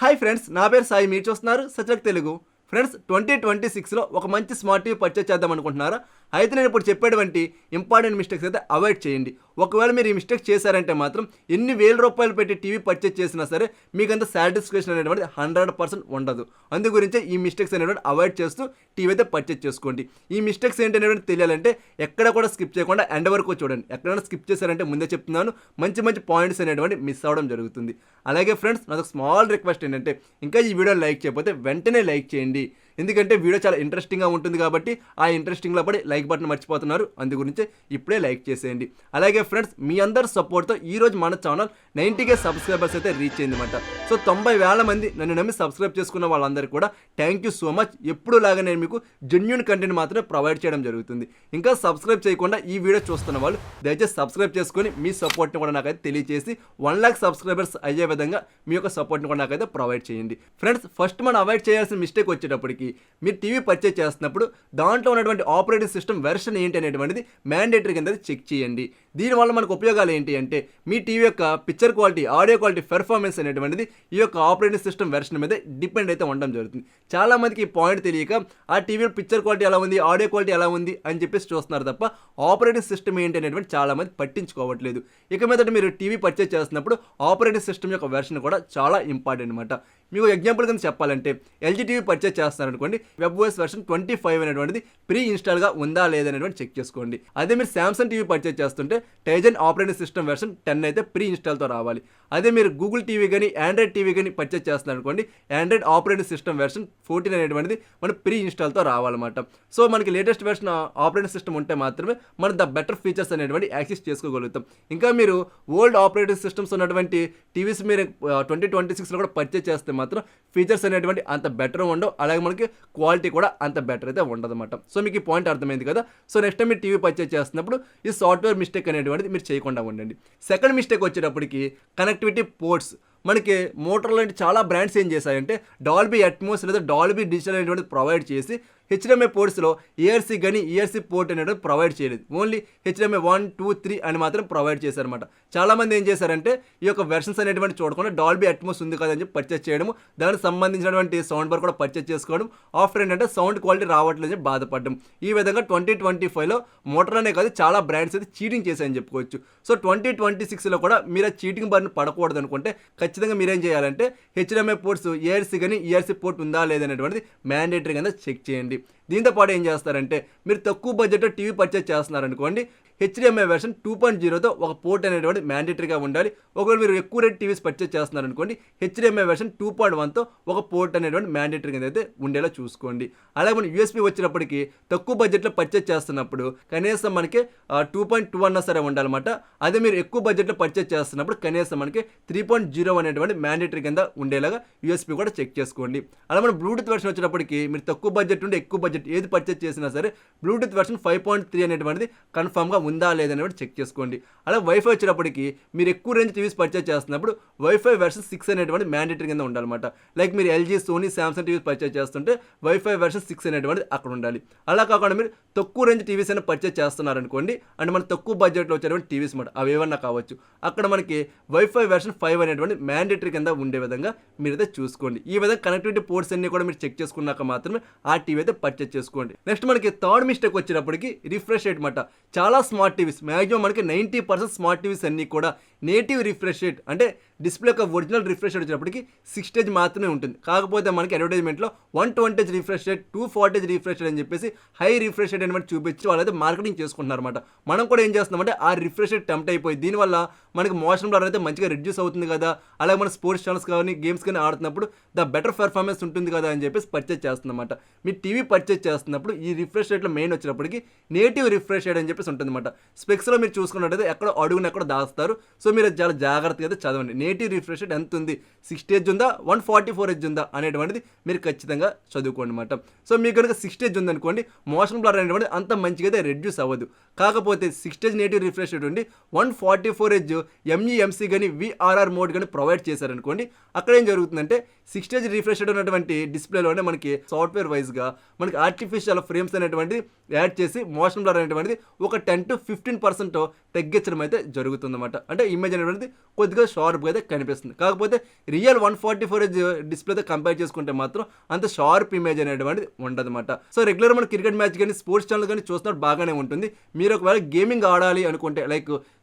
Hi friends, నా పేరు సాయి. మీరు చూస్తున్నారు సచక్ తెలుగు. ఫ్రెండ్స్, 2026లో ఒక మంచి స్మార్ట్ టీవీ పర్చేజ్ చేద్దాం అనుకుంటున్నారా? అయితే నేను ఇప్పుడు చెప్పేటువంటి ఇంపార్టెంట్ మిస్టేక్స్ అయితే అవాయిడ్ చేయండి. ఒకవేళ మీరు ఈ మిస్టేక్స్ చేశారంటే మాత్రం ఎన్ని వేల రూపాయలు పెట్టి టీవీ పర్చేజ్ చేసినా సరే మీకంత సాటిస్ఫాక్షన్ అనేటువంటి 100% ఉండదు. అందు గురించే ఈ మిస్టేక్స్ అనేటువంటి అవాయిడ్ చేస్తూ టీవీ అయితే పర్చేజ్ చేసుకోండి. ఈ మిస్టేక్స్ ఏంటి అనేటువంటి తెలియాలంటే ఎక్కడ కూడా స్కిప్ చేయకుండా ఎండ్ వరకు చూడండి. ఎక్కడైనా స్కిప్ చేశారంటే ముందే చెప్తున్నాను, మంచి మంచి పాయింట్స్ అనేటువంటి మిస్ అవ్వడం జరుగుతుంది. అలాగే ఫ్రెండ్స్, నాకు స్మాల్ రిక్వెస్ట్ ఏంటంటే ఇంకా ఈ వీడియో లైక్ చేయకపోతే వెంటనే లైక్ చేయండి. ఎందుకంటే వీడియో చాలా ఇంట్రెస్టింగ్గా ఉంటుంది కాబట్టి ఆ ఇంట్రెస్టింగ్లో పడి లైక్ బటన్ మర్చిపోతున్నారు. అందు గురించి ఇప్పుడే లైక్ చేసేయండి. అలాగే ఫ్రెండ్స్, మీ అందరి సపోర్ట్తో ఈరోజు మన ఛానల్ 90K సబ్స్క్రైబర్స్ అయితే రీచ్ అయిందన్నమాట. సో 90,000 మంది నన్ను నమ్మి సబ్స్క్రైబ్ చేసుకున్న వాళ్ళందరికీ కూడా థ్యాంక్ యూ సో మచ్. ఎప్పుడు లాగా నేను మీకు జెన్యూన్ కంటెంట్ మాత్రమే ప్రొవైడ్ చేయడం జరుగుతుంది. ఇంకా సబ్స్క్రైబ్ చేయకుండా ఈ వీడియో చూస్తున్న వాళ్ళు దయచేసి సబ్స్క్రైబ్ చేసుకొని మీ సపోర్ట్ని కూడా నాకైతే తెలియజేసి 1 lakh సబ్స్క్రైబర్స్ అయ్యే విధంగా మీ యొక్క సపోర్ట్ని కూడా నాకైతే ప్రొవైడ్ చేయండి. ఫ్రెండ్స్, ఫస్ట్ మనం అవాయిడ్ చేయాల్సిన మిస్టేక్ వచ్చేటప్పటికి మీరు టీవీ పర్చేజ్ చేస్తున్నప్పుడు దాంట్లో ఉన్నటువంటి ఆపరేటింగ్ సిస్టమ్ వెర్షన్ ఏంటి అనేటువంటిది మ్యాండేటరీ కింద చెక్ చేయండి. దీనివల్ల మనకు ఉపయోగాలు ఏంటి అంటే మీ టీవీ యొక్క picture quality, audio quality, performance అనేటువంటిది ఈ యొక్క ఆపరేటింగ్ సిస్టమ్ వెర్షన్ మీద డిపెండ్ అయితే ఉండడం జరుగుతుంది. చాలా మందికి ఈ పాయింట్ తెలియక ఆ టీవీ పిక్చర్ క్వాలిటీ ఎలా ఉంది, ఆడియో క్వాలిటీ ఎలా ఉంది అని చెప్పేసి చూస్తున్నారు తప్ప ఆపరేటింగ్ సిస్టమ్ ఏంటి అనేటువంటి చాలా మంది పట్టించుకోవట్లేదు. ఇక మీదట మీరు టీవీ పర్చేజ్ చేస్తున్నప్పుడు ఆపరేటింగ్ సిస్టమ్ యొక్క వెర్షన్ కూడా చాలా ఇంపార్టెంట్ అనమాట. మీకు ఎగ్జాంపుల్ కింద చెప్పాలంటే LG TV purchase చేస్తారనుకోండి, webOS version 25 అనేటువంటిది ప్రీ ఇన్స్టాల్గా ఉందా లేదనేటువంటి చెక్ చేసుకోండి. అదే మీరు సామ్సంగ్ టీవీ పర్చేజ్ చేస్తుంటే టైజన్ ఆపరేటింగ్ సిస్టమ్ వెర్షన్ 10 అయితే ప్రీ ఇన్స్టాల్తో రావాలి. అదే మీరు గూగుల్ టీవీ కానీ ఆండ్రాయిడ్ టీవీ కానీ పర్చేజ్ చేస్తున్నారనుకోండి, ఆండ్రాయిడ్ ఆపరేటింగ్ సిస్టమ్ వెర్షన్ 14 అనేటువంటిది మన ప్రీ ఇన్స్టాల్తో రావాలన్నమాట. సో మనకి లేటెస్ట్ వెర్షన్ ఆపరేటింగ్ సిస్టమ్ ఉంటే మాత్రమే మనం ద బెటర్ ఫీచర్స్ అనేటువంటి యాక్సెస్ చేసుకోగలుగుతాం. ఇంకా మీరు ఓల్డ్ ఆపరేటింగ్ సిస్టమ్స్ ఉన్నటువంటి టీవీస్ మీరు 2026లో కూడా పర్చేజ్ చేస్తే మాత్రం ఫీచర్స్ అనేటువంటి అంత బెటర్ ఉండవు. అలాగే మనకి క్వాలిటీ కూడా అంత బెటర్ అయితే ఉండదన్నమాట. సో మీకు ఈ పాయింట్ అర్థమైంది కదా. సో నెక్స్ట్ టైం మీరు టీవీ పర్చేజ్ చేస్తున్నప్పుడు ఈ సాఫ్ట్వేర్ మిస్టేక్ అనేటువంటిది మీరు చేయకుండా ఉండండి. సెకండ్ మిస్టేక్ వచ్చేటప్పటికి కనెక్టివిటీ పోర్ట్స్. మనకి మోటార్ లాంటి చాలా బ్రాండ్స్ ఏం చేశాయంటే డాల్బీ అట్మోస్ లేదా డాల్బీ డిజిటల్ అనేటువంటిది ప్రొవైడ్ చేసి హెచ్డిఎంఐ పోర్ట్స్లో ఏఆర్సీ కానీ ఈఆర్సీ పోర్ట్ అనేది ప్రొవైడ్ చేయలేదు. ఓన్లీ హెచ్డిఎంఐ 1, 2, 3 అని మాత్రం ప్రొవైడ్ చేశారన్నమాట. చాలామంది ఏం చేశారంటే ఈ యొక్క వెర్షన్స్ అనేటువంటి చూడకుండా డాల్బీ అట్మోస్ ఉంది కదని చెప్పి పర్చేస్ చేయడము, దానికి సంబంధించినటువంటి సౌండ్ బార్ కూడా పర్చేస్ చేసుకోవడం, ఆఫ్టర్ ఏంటంటే సౌండ్ క్వాలిటీ రావట్లేదు అని బాధపడడం. ఈ విధంగా 2025లో మోటార్ అనే కాదు చాలా బ్రాండ్స్ అయితే చీటింగ్ చేశాయని చెప్పుకోవచ్చు. సో 2026లో కూడా మీరు ఆ చీటింగ్ బారిని పడకూడదు అనుకుంటే ఖచ్చితంగా మీరేం చేయాలంటే హెచ్డిఎంఐ పోర్ట్స్ ఏఆర్సీ కానీ ఈఆర్సీ పోర్ట్ ఉందా లేదనేటువంటిది మ్యాండేటరీ కింద చెక్ చేయండి. దీంతో పాటు ఏం చేస్తారంటే మీరు తక్కువ బడ్జెట్లో టీవీ పర్చేజ్ చేస్తున్నారనుకోండి, హెచ్డిఎంఐ వెర్షన్ 2.0తో ఒక పోర్ట్ అనేటువంటి మ్యాండేటరీగా ఉండాలి. ఒకవేళ మీరు ఎక్కువ రేట్ టీవీస్ పర్చేజ్ చేస్తున్నారనుకోండి, హెచ్డిఎంఐ వెర్షన్ 2.1తో ఒక పోర్ట్ అనేటువంటి మ్యాండేటరీ కింద అయితే ఉండేలా చూసుకోండి. అలాగే మనం యూఎస్బీ వచ్చినప్పటికీ తక్కువ బడ్జెట్లో పర్చేజ్ చేస్తున్నప్పుడు కనీసం మనకి 2.2 అన్నా సరే ఉండాలన్నమాట. అదే మీరు ఎక్కువ బడ్జెట్లో పర్చేజ్ చేస్తున్నప్పుడు కనీసం మనకి 3.0 అనేటువంటి మ్యాండేటరీ కింద ఉండేలాగా యూఎస్బీ కూడా చెక్ చేసుకోండి. అలా మనం బ్లూటూత్ వెర్షన్ వచ్చేటప్పటికి మీరు తక్కువ బడ్జెట్ ఉంటే ఎక్కువ బడ్జెట్ ఏది పర్చేజ్ చేసినా సరే బ్లూటూత్ వెర్షన్ 5.3 అనేటువంటిది కన్ఫర్మ్గా ఉందా లేదనేది చెక్ చేసుకోండి. అలా వైఫై వచ్చేటప్పటికి మీరు ఎక్కువ రేంజ్ టీవీస్ పర్చేజ్ చేస్తున్నప్పుడు వైఫై వెర్షన్ 6 అనేటువంటి మ్యాండేటరీ కింద ఉండాలన్నమాట. లైక్ మీరు LG, Sony, Samsung TVs purchase చేస్తుంటే వైఫై వెర్షన్ 6 అనేటువంటిది అక్కడ ఉండాలి. అలా కాకుండా మీరు తక్కువ రేంజ్ టీవీస్ అయినా పర్చేజ్ చేస్తున్నారనుకోండి, అంటే మన తక్కువ బడ్జెట్లో వచ్చేటువంటి టీవీస్ మాట అవి ఏమన్నా కావచ్చు, అక్కడ మనకి వైఫై వెర్షన్ 5 అనేటువంటి మ్యాండేటరీ కింద ఉండే విధంగా మీరైతే చూసుకోండి. ఈ విధంగా కనెక్టివిటీ పోర్ట్స్ అన్ని కూడా మీరు చెక్ చేసుకున్నాక మాత్రమే ఆ టీవీ అయితే పర్చేజ్ చేసుకోండి. నెక్స్ట్ మనకి థర్డ్ మిస్టేక్ వచ్చేటప్పటికి రిఫ్రెష్ రేట్ మాట. చాలా స్మార్ట్ టీవీస్ మ్యాక్సిమం మనకి 90% స్మార్ట్ టీవీస్ అన్నీ కూడా నేటివ్ రిఫ్రెష్ రేట్ అంటే డిస్ప్లే యొక్క ఒరిజినల్ రిఫ్రెష్ రేట్ వచ్చేటప్పటికి 60 మాత్రమే ఉంటుంది. కాకపోతే మనకి అడ్వర్టైజ్మెంట్లో 120 రిఫ్రెష్ రేట్, 240 రిఫ్రెష్ రేట్ అని చెప్పేసి హై రిఫ్రెష్ రేట్ అనేది చూపించి వాళ్ళైతే మార్కెటింగ్ చేసుకుంటున్నారు అనమాట. మనం కూడా ఏం చేస్తున్నామంటే ఆ రిఫ్రెష్ రేట్ టెంప్ట్ అయిపోయి దీనివల్ల మనకి మోషన్ బ్లర్ అయితే మంచిగా రిడ్యూస్ అవుతుంది కదా, అలాగే మన స్పోర్ట్స్ ఛానల్స్ కానీ గేమ్స్ కానీ ఆడుతున్నప్పుడు ద బెటర్ పెర్ఫార్మెన్స్ ఉంటుంది కదా అని చెప్పేసి పర్చేజ్ చేస్తుందన్నమాట. మీ టీవీ పర్చేజ్ చేస్తున్నప్పుడు ఈ రిఫ్రెష్ రేట్లో మెయిన్ వచ్చేటప్పటికి నేటివ్ రిఫ్రెష్ రేట్ అని చెప్పేసి ఉంటుందన్నమాట. స్పెక్స్లో మీరు చూసుకున్నట్టయితే ఎక్కడ అడుగున ఎక్కడ దాస్తారు. సో మీరు చాలా జాగ్రత్తగా అయితే చదవండి. నేటివ్ రిఫ్రెష్ రేట్ ఎంత ఉంది, 60 హెచ్ ఉందా, 144 హెచ్ ఉందా అనేటువంటిది మీరు ఖచ్చితంగా చదువుకోండి అనమాట. సో మీకు కనుక 60 హెచ్ ఉందనుకోండి, మోషన్ బ్లర్ అనేటువంటి అంత మంచిగా అయితే రెడ్యూస్ అవ్వదు. కాకపోతే 60 హెచ్ నేటివ్ రిఫ్రెష్ రేట్ ఉండి 144 హెచ్ ఎంఈఎంసీ కానీ విఆర్ఆర్ మోడ్ కానీ ప్రొవైడ్ చేశారనుకోండి, అక్కడ ఏం జరుగుతుందంటే 60 హెచ్ రిఫ్రెష్ రేట్ ఉన్నటువంటి డిస్ప్లేలోనే మనకి సాఫ్ట్వేర్ వైజ్గా మనకి ఆర్టిఫిషియల్ ఫ్రేమ్స్ అనేటువంటి యాడ్ చేసి మోషన్ బ్లర్ అనేటువంటిది ఒక 10 to 15% తగ్గించడం అయితే జరుగుతుందన్నమాట. అంటే ఈ ఇమేజ్ అనేటువంటిది కొద్దిగా షార్ప్గా అయితే కనిపిస్తుంది. కాకపోతే రియల్ 144 డిస్ప్లేతో కంపేర్ చేసుకుంటే మాత్రం అంత షార్ప్ ఇమేజ్ అనేటువంటిది ఉండదన్నమాట. సో రెగ్యులర్ మన క్రికెట్ మ్యాచ్ కానీ స్పోర్ట్స్ ఛానల్ కానీ చూస్తున్నట్టు బాగానే ఉంటుంది. మీరు ఒకవేళ గేమింగ్ ఆడాలి అనుకుంటే లైక్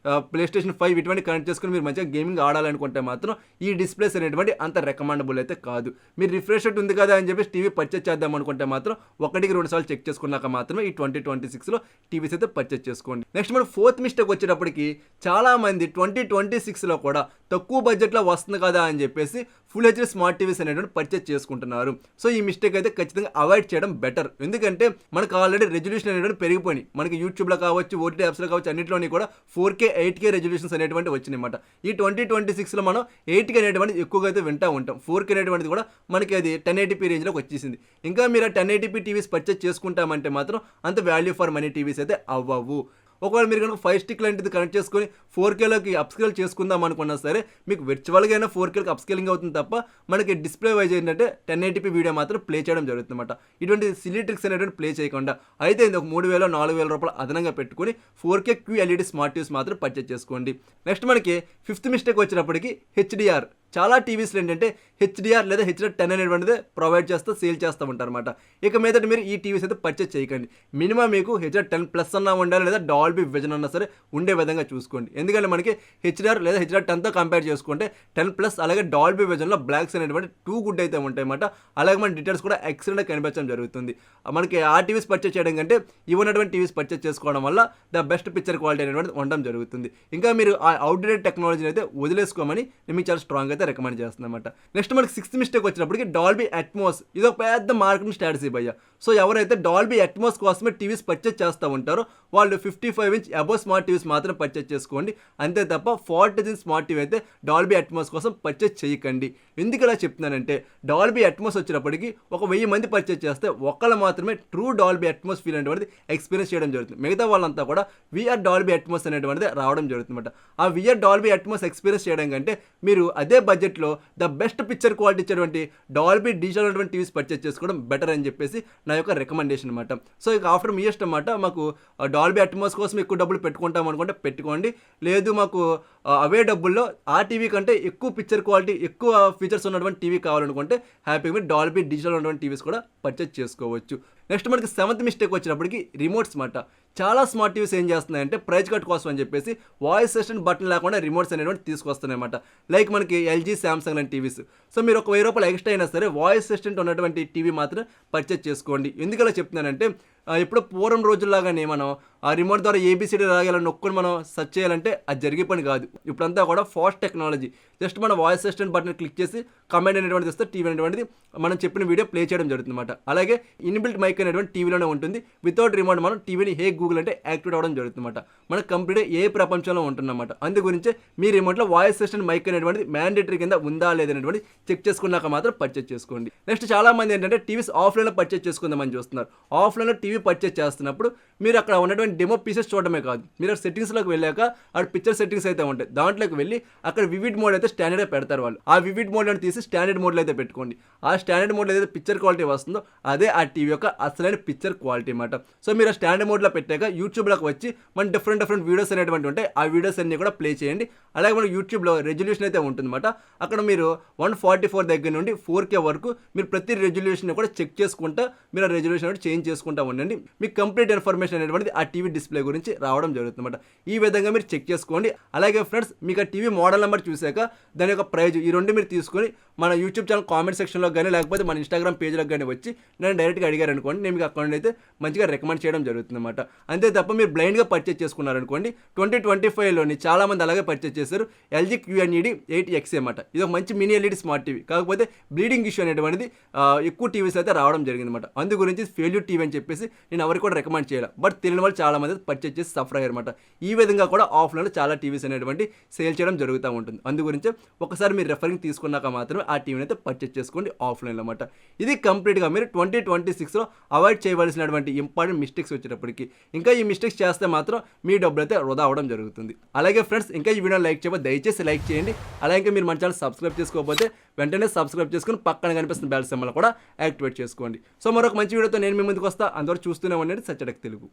ప్లే స్టేషన్ 5 ఇటువంటి కనెక్ట్ చేసుకుని మీరు మంచిగా గేమింగ్ ఆడాలనుకుంటే మాత్రం ఈ డిస్ప్లేస్ అనేటువంటి అంత రికమెండబుల్ అయితే కాదు. మీరు రిఫ్రెష్ రేట్ ఉంది కదా అని చెప్పేసి టీవీ పర్చేస్ చేద్దాం అనుకుంటే మాత్రం 1-2 సార్లు చెక్ చేసుకున్నాక మాత్రమే ఈ 2026లో టీవీస్ అయితే పర్చేస్ చేసుకోండి. నెక్స్ట్ మన ఫోర్త్ మిస్టేక్ వచ్చేటప్పటికి చాలా మంది 2026లో కూడా తక్కువ బడ్జెట్లో వస్తుంది కదా అని చెప్పేసి ఫుల్ హెచ్డీ స్మార్ట్ టీవీస్ అనేటువంటి పర్చేస్ చేసుకుంటున్నారు. సో ఈ మిస్టేక్ అయితే ఖచ్చితంగా అవాయిడ్ చేయడం బెటర్. ఎందుకంటే మనకు ఆల్రెడీ రెజల్యూషన్ అనేటువంటి పెరిగిపోయినాయి. మనకి యూట్యూబ్లో కావచ్చు, ఓటీటీ యాప్స్లో కావచ్చు, అన్నింటిలోని కూడా 4K 8K రెజల్యూషన్స్ అనేటువంటి వచ్చినాయి అన్నమాట. ఈ 2026లో మనం 8K అనేటువంటిది ఎక్కువగా అయితే వింటూ ఉంటాం. 4K అనేటువంటిది కూడా మనకి అది 1080p రేంజ్లోకి వచ్చేసింది. ఇంకా మీరు 1080p టీవీస్ పర్చేస్ చేసుకుంటామంటే మాత్రం అంత వాల్యూ ఫర్ మనీ టీవీస్ అయితే అవ్వవు. ఒకవేళ మీరు కనుక 5 స్టిక్ లాంటిది కనెక్ట్ చేసుకొని 4Kలోకి అప్స్కేల్ చేసుకుందాం అనుకున్నా సరే మీకు విర్చువల్గా అయినా 4Kకి అప్స్కేలింగ్ అవుతుంది తప్ప మనకి డిస్ప్లే వైజ్ ఏంటంటే 1080p వీడియో మాత్రం ప్లే చేయడం జరుగుతుంది అనమాట. ఇటువంటి సిలీ ట్రిక్స్ అనేటువంటి ప్లే చేయకుండా అయితే ఇది ఒక 3,000-4,000 రూపాయలు అదనంగా పెట్టుకుని 4K QLED స్మార్ట్ టీవీస్ మాత్రం పర్చేస్ చేసుకోండి. నెక్స్ట్ మనకి ఫిఫ్త్ మిస్టేక్ వచ్చినప్పటికీ HDR. చాలా టీవీస్లో ఏంటంటే హెచ్డిఆర్ లేదా HD10 అనేటువంటిది ప్రొవైడ్ చేస్తూ సేల్ చేస్తూ ఉంటారు అనమాట. ఇక మీదట మీరు ఈ టీవీస్ అయితే పర్చేస్ చేయకండి. మినిమం మీకు HD10+ అన్నా ఉండాలి, లేదా డాల్బీ విజన్ అన్నా సరే ఉండే విధంగా చూసుకోండి. ఎందుకంటే మనకి HDR లేదా HD10తో కంపేర్ చేసుకుంటే 10+ అలాగే డాల్బీ విజన్లో బ్లాక్స్ అనేటువంటి 2 గుడ్ అయితే ఉంటాయి అన్నమాట. అలాగే మన డీటెయిల్స్ కూడా ఎక్సలెంట్గా కనిపించడం జరుగుతుంది. మనకి ఆ టీవీస్ పర్చేస్ చేయడం కంటే ఇవ్వనటువంటి టీవీస్ పర్చేస్ చేసుకోవడం వల్ల ద బెస్ట్ పిక్చర్ క్వాలిటీ అనేటువంటిది ఉండడం జరుగుతుంది. ఇంకా మీరు ఆ అవుట్డేటెడ్ టెక్నాలజీని అయితే వదిలేసుకోమని నేను మీకు చాలా స్ట్రాంగ్ అయితే రికమెండ్ చేస్తుంది అనమాట. నెక్స్ట్ మనకి సిక్స్త్ మిస్టేక్ వచ్చినప్పటికి డాల్బీ అట్మాస్. ఇది ఒక పెద్ద మార్కెటింగ్ స్ట్రాటజీ భయ్య. సో ఎవరైతే డాల్బీ అట్మాస్ కోసమే టీవీస్ పర్చేస్ చేస్తూ ఉంటారో వాళ్ళు 55 ఇంచ్ అబోవ్ స్మార్ట్ టీవీస్ మాత్రం పర్చేస్ చేసుకోండి. అంతే తప్ప 40 ఇంచ్ స్మార్ట్ టీవీ అయితే డాల్బీ అట్మాస్ కోసం పర్చేస్ చేయకండి. ఎందుకు ఇలా చెప్తున్నానంటే డాల్బీ అట్మాస్ వచ్చినప్పటికీ ఒక 1000 మంది పర్చేస్ చేస్తే ఒక్కళ్ళు మాత్రమే ట్రూ డాల్బీ అట్మాస్ ఫీల్ అనేటువంటిది ఎక్స్పీరియన్స్ చేయడం జరుగుతుంది. మిగతా వాళ్ళంతా కూడా విఆర్ డాల్బీ అట్మాస్ అనేటువంటిది రావడం జరుగుతుంది. ఆ విఆర్ డాల్బీ అట్మాస్ ఎక్స్పీరియన్స్ చేయడం కంటే మీరు అదే బడ్జెట్లో ద బెస్ట్ పిక్చర్ క్వాలిటీ ఇచ్చేటువంటి డాల్బీ డిజిటల్ అనేటువంటి టీవీస్ పర్చేస్ చేసుకోవడం బెటర్ అని చెప్పేసి నా యొక్క రికమెండేషన్ అనమాట. సో ఇక ఆఫ్టర్ మీ ఇష్టం అన్నమాట. మాకు డాల్బీ అట్మాస్ కోసం ఎక్కువ డబ్బులు పెట్టుకుంటాం అనుకుంటే పెట్టుకోండి. లేదు మాకు అవే డబ్బుల్లో ఆ టీవీ కంటే ఎక్కువ పిక్చర్ క్వాలిటీ ఎక్కువ ఫీచర్స్ ఉన్నటువంటి టీవీ కావాలనుకుంటే హ్యాపీగా మీరు డాల్బీ డిజిటల్ ఉన్నటువంటి టీవీస్ కూడా పర్చేస్ చేసుకోవచ్చు. నెక్స్ట్ మనకి సెవెంత్ మిస్టేక్ వచ్చినప్పటికి రిమోట్స్ మాట. చాలా స్మార్ట్ టీవీస్ ఏం చేస్తున్నాయంటే ప్రైస్ కట్ కోసం అని చెప్పేసి వాయిస్ అసిస్టెంట్ బటన్ లేకుండా రిమోట్స్ అనేటువంటి తీసుకొస్తున్నాయి అన్నమాట. లైక్ మనకి LG, Samsung లాంటి టీవీస్. సో మీరు ఒక 1000 రూపాయలు ఎక్స్ట్రా అయినా సరే వాయిస్ అసిస్టెంట్ ఉన్నటువంటి టీవీ మాత్రం పర్చేస్ చేసుకోండి. ఎందుకలా చెప్తున్నానంటే ఇప్పుడు పూర్వం రోజుల్లాగానే మనం ఆ రిమోట్ ద్వారా ABCD రాగాల నొక్కుని మనం సెర్చ్ చేయాలంటే అది జరిగే పని కాదు. ఇప్పుడంతా కూడా ఫాస్ట్ టెక్నాలజీ. జస్ట్ మన వాయిస్ అసిస్టెంట్ బటన్ క్లిక్ చేసి కమాండ్ అనేటువంటిది ఇస్తే టీవీ అనేటువంటిది మనం చెప్పిన వీడియో ప్లే చేయడం జరుగుతుంది అనమాట. అలాగే ఇన్బిల్ట్ మైక్ అనేటువంటి టీవీలోనే ఉంటుంది. వితౌట్ రిమోట్ మనం టీవీని గూగుల్ అంటే యాక్టివేట్ అవ్వడం జరుగుతుంది అనమాట. మనకు కంప్లీట్గా ఏ ప్రపంచంలో ఉంటుందన్నమాట. అందు గురించి మీ రిమోట్లో వాయిస్ అసిస్టెంట్ మైక్ అనేటువంటిది మ్యాండేటరీ కింద ఉందా లేదనేటువంటి చెక్ చేసుకున్నాక మాత్రం పర్చేస్ చేసుకోండి. నెక్స్ట్ చాలా మంది ఏంటంటే టీవీస్ ఆఫ్లైన్లో పర్చేస్ చేసుకుందామని చూస్తున్నారు. ఆఫ్లైన్లో టీవీ పర్చేస్ చేస్తున్నప్పుడు మీరు అక్కడ ఉన్నటువంటి డెమో పీసెస్ చూడడమే కాదు, మీరు సెట్టింగ్స్లోకి వెళ్ళాక అక్కడ పిక్చర్ సెట్టింగ్స్ అయితే ఉంటాయి. దాంట్లోకి వెళ్ళి అక్కడ వివిడ్ మోడ్ అయితే స్టాండర్డ్ పెడతారు వాళ్ళు. ఆ వివిడ్ మోడ్ అని తీసి స్టాండర్డ్ మోడ్లో అయితే పెట్టుకోండి. ఆ స్టాండర్డ్ మోడ్లో ఏదైతే పిక్చర్ క్వాలిటీ వస్తుందో అదే ఆ టీవీ యొక్క అసలైన పిక్చర్ క్వాలిటీ అన్నమాట. సో మీరు ఆ స్టాండర్డ్ మోడ్లో పెట్టాక యూట్యూబ్లోకి వచ్చి మన డిఫరెంట్ వీడియోస్ అనేటువంటి ఉంటాయి. ఆ వీడియోస్ అన్ని కూడా ప్లే చేయండి. అలాగే మన యూట్యూబ్లో రెజల్యూషన్ అయితే ఉంటుందన్నమాట. అక్కడ మీరు 144 దగ్గర నుండి 4K వరకు మీరు ప్రతి రెజల్యూషన్ కూడా చెక్ చేసుకుంటా మీరు ఆ రెజల్యూషన్ అనేది చేంజ్ చేసుకుంటా ఉండండి. మీకు కంప్లీట్ ఇన్ఫర్మేషన్ అనేటువంటిది ఆ టీవీ డిస్ప్లే గురించి రావడం జరుగుతుందన్నమాట. ఈ విధంగా మీరు చెక్ చేసుకోండి. అలాగే ఫ్రెండ్స్ మీకు ఆ టీవీ మోడల్ నెంబర్ చూసాక దాని యొక్క ప్రైజ్ ఈ రెండు మీరు తీసుకొని మన యూట్యూబ్ ఛానల్ కామెంట్ సెక్షన్లో కానీ లేకపోతే మన ఇన్స్టాగ్రామ్ పేజ్లో కానీ వచ్చి నేను డైరెక్ట్గా అడిగారు అనుకోండి, నేను మీకు అకౌంట్ అయితే మంచిగా రికమెండ్ చేయడం జరుగుతుంది అనమాట. అంతే తప్ప మీరు బ్లైండ్గా పర్చేస్ చేసుకున్నారనుకోండి 2025లోని చాలామంది అలాగే పర్చేస్ చేశారు. LG QNED 8X అన్నమాట. ఇది ఒక మంచి మినీ LED స్మార్ట్ టీవీ. కాకపోతే బ్లీడింగ్ ఇష్యూ అనేటువంటిది ఎక్కువ టీవీస్ అయితే రావడం జరిగింది అనమాట. అందు గురించి ఫెయిల్యూర్ టీవీ అని చెప్పేసి నేను ఎవరికి కూడా రికమెండ్ చేయాలి. బట్ తెలియని వాళ్ళు చాలా మంది పర్చేస్ చేసి సఫర్ అయ్యారు అనమాట. ఈ విధంగా కూడా ఆఫ్లైన్లో చాలా టీవీస్ అనేటువంటి సేల్ చేయడం జరుగుతూ ఉంటుంది. అందు గురించి ఒకసారి మీరు రెఫరింగ్ తీసుకున్నాక మాత్రమే ఆ టీవీని అయితే పర్చేస్ చేసుకోండి ఆఫ్లైన్లో అనమాట. ఇది కంప్లీట్గా మీరు 2026లో అవాయిడ్ చేయవలసినటువంటి ఇంపార్టెంట్ మిస్టేక్స్ వచ్చేటప్పటికి. ఇంకా ఈ మిస్టేక్స్ చేస్తే మాత్రం మీ డబ్బులు అయితే వృధా అవ్వడం జరుగుతుంది. అలాగే ఫ్రెండ్స్ ఇంకా ఈ వీడియో లైక్ చేయబోతే దయచేసి లైక్ చేయండి. అలాగే మీరు మన ఛానల్ సబ్స్క్రైబ్ చేసుకోకపోతే వెంటనే సబ్స్క్రైబ్ చేసుకుని పక్కన కనిపిస్తున్న బెల్ సింబల్ కూడా యాక్టివేట్ చేసుకోండి. సో మరొక మంచి వీడియోతో నేను మీ ముందుకు వస్తా. అందరూ చూస్తూనే ఉండండి సచ్చడక్ తెలుగు.